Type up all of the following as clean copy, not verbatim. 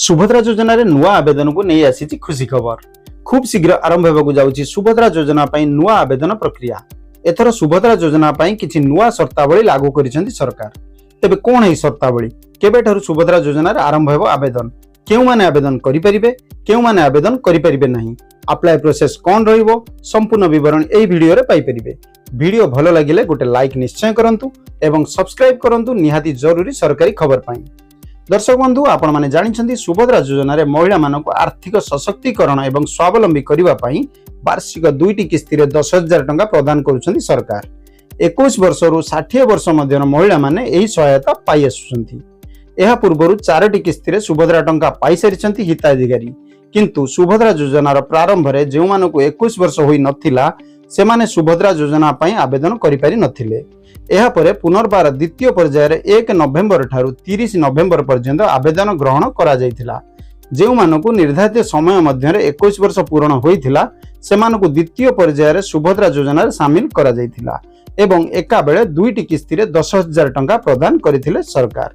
सुभद्रा योजना नुआ आवेदन को नहीं आसी खुशी खबर। खूब शीघ्र आरंभ होगा जाउछि सुभद्रा योजना नुआ आवेदन प्रक्रिया। एथर सुभद्रा योजना किछि नुआ शर्तावली लागू करिसेंति सरकार। तेबे कोन है शर्तावली, केबेठारु सुभद्रा योजना आरंभ होबो आवेदन, केउ माने आवेदन करि परिबे, केउ माने आवेदन करि परिबे नहीं, अप्लाई प्रोसेस कोन रहिबो, संपूर्ण विवरण एही वीडियो रे पाई परिबे। वीडियो भलो लागिले गोटे लाइक निश्चय करंतु एवं सब्सक्राइब करंतु, निहाती जरूरी सरकारी खबर पाई। दर्शक बंधु, आपण माने जानिछन्ती सुभद्रा योजना रे महिला मानक आर्थिक सशक्तिकरण एवं स्वावलंबी करिवा पई वार्षिक 2टी किस्ती रे 10,000 टंका प्रदान करूछन्ती सरकार। 21 वर्षरु 60 वर्ष मध्यर महिला माने एही सहायता पाई आसुछन्ती। एहा पूर्वरु 4टी किस्ती रे सुभद्रा टंका पाई सारिछन्ती हिताधिकारी, किंतु सुभद्रा योजनार प्रारंभ रे जेउ मानकु 21 वर्ष होई नथिला सेमाने सुभद्रा योजना पई आवेदन करि पारि नथिले। एहा परे पुनर्बार द्वितीय पर्यायर 1 नवेम्बर ठारू 30 नवेम्बर पर्यंत आवेदन ग्रहण करा जायतिला। जेउ मानकु निर्धारित समय मध्यरे 21 वर्ष पूर्ण होइथिला सेमानकु द्वितीय पर्यायर सुभद्रा योजना रे शामिल करा जायतिला एवं एका बेले 2टी किस्ती रे 10,000 टंका प्रदान करिथिले सरकार।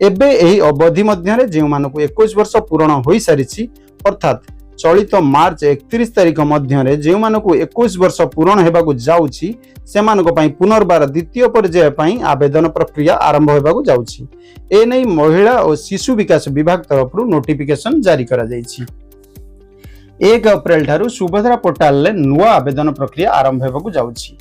एबे एही अवधि मध्यरे जेउ मानकु 21 वर्ष पूर्ण होई सारिछि, अर्थात चलित मार्च 31 तारिख मध्यरे जेउ मानकु 21 वर्ष पूर्ण हेबाकु जाउछि सेमानक पई पुनर्बार द्वितीय पर्याय पई आवेदन प्रक्रिया आरंभ हेबाकु जाउछि। ए नै महिला और शिशु विकास विभाग तरफरु नोटिफिकेशन जारी करा जाइछि। 1 अप्रैल ठारू सुभद्रा पोर्टाल ले नुआ आवेदन प्रक्रिया आरंभ हेबाकु जाउछि।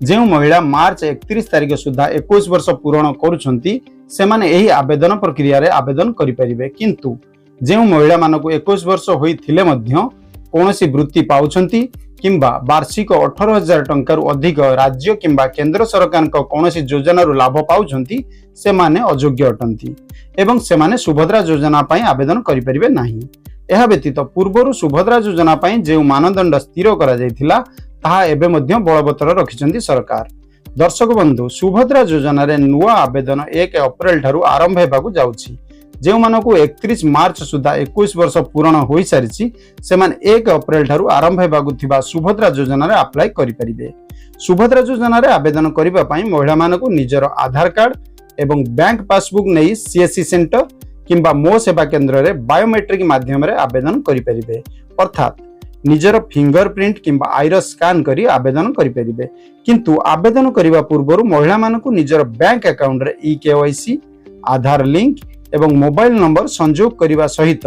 जेउ महिला मार्च 31 तारिख सुधा 21 वर्ष पूर्ण करूछन्ती सेमाने एही आवेदन प्रक्रिया रे आवेदन करि परिबे, किंतु जेउ महिला मानकु 21 वर्ष होइथिले मध्य कोनोसी वृत्ति पाउछन्ती किंबा वार्षिक 18,000 टंकारु अधिक राज्य किंबा केंद्र सरकार को कोनोसी योजना रु लाभ पाउछन्ती सेमाने अयोग्य अटंती एवं सेमाने सुभद्रा योजना पई आवेदन करि परिबे नाही। एहा व्यतीत पूर्वरु सुभद्रा योजना पई जेउ मानदंड स्थिर करा जायतिला ताहा एबे मध्य बलवत्तर रखिसन्ती सरकार। दर्शक बंधु, सुभद्रा योजना रे नुआ आवेदन 1 अप्रैल ठारू आरंभ हेबाकु जाउछि। जेउ मानकु 31 मार्च सुधा 21 वर्ष पूर्ण होई सारिछि सेमाने 1 अप्रैल ठारू आरंभ हेबाकु थिबा सुभद्रा योजना रे अप्लाई करि परिबे। सुभद्रा योजना रे आवेदन करिबा पई महिला मानकु निजर आधार कार्ड एवं बैंक पासबुक नै सीएससी सेंटर किंबा मो सेवा केंद्र रे बायोमेट्रिक माध्यम रे आवेदन करि परिबे, अर्थात निजर फिंगरप्रिंट किंबा आइरिस स्कैन करी आवेदन करि परिबे। किंतु आवेदन करिबा पूर्वरु महिला मानकु निजर बैंक अकाउंट रे ईकेवाईसी, आधार लिंक एवं मोबाइल नंबर संयोग करिबा सहित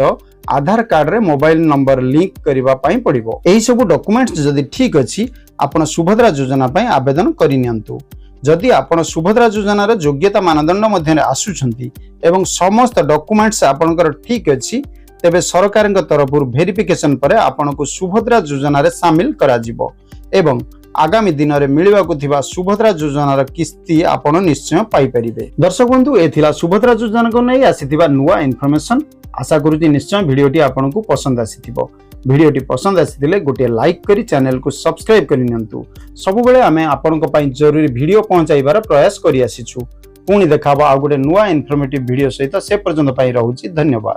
आधार कार्ड रे मोबाइल नंबर लिंक करिबा पई पड़िबो। एही सब डॉक्यूमेंट्स जदि ठीक अछि आपण सुभद्रा योजना पई आवेदन करि नियंतु। जदि आपण सुभद्रा योजना रे योग्यता मानदंड मध्य आसुछंती एवं समस्त डॉक्यूमेंट्स आपनकर ठीक अछि तेबे सरकार तरफरु वेरिफिकेशन परे आपनको सुभद्रा योजना रे शामिल करा जिवो एवं आगामी दिन में मिलवाकु थिबा सुभद्रा योजनार किस्ती आपण निश्चय पाई परिबे। दर्शक बंधु, एथिला सुभद्रा योजना को नै आसीथिबा नुआ इन्फॉर्मेशन। आशा करूची निश्चय वीडियोटी आपनको पसंद आसीथिबो। वीडियोटी पसंद आसीथिले गोटे लाइक करी चैनल को सब्सक्राइब करि नियंतु। सब बेले आमे आपनको पई जरूरी वीडियो पहुंचाइबार प्रयास करि आसीछु। पुणी देखाबा आ गोटे नुआ इन्फॉर्मेटिव वीडियो सहित से पर्यंत पई रहूची। धन्यवाद।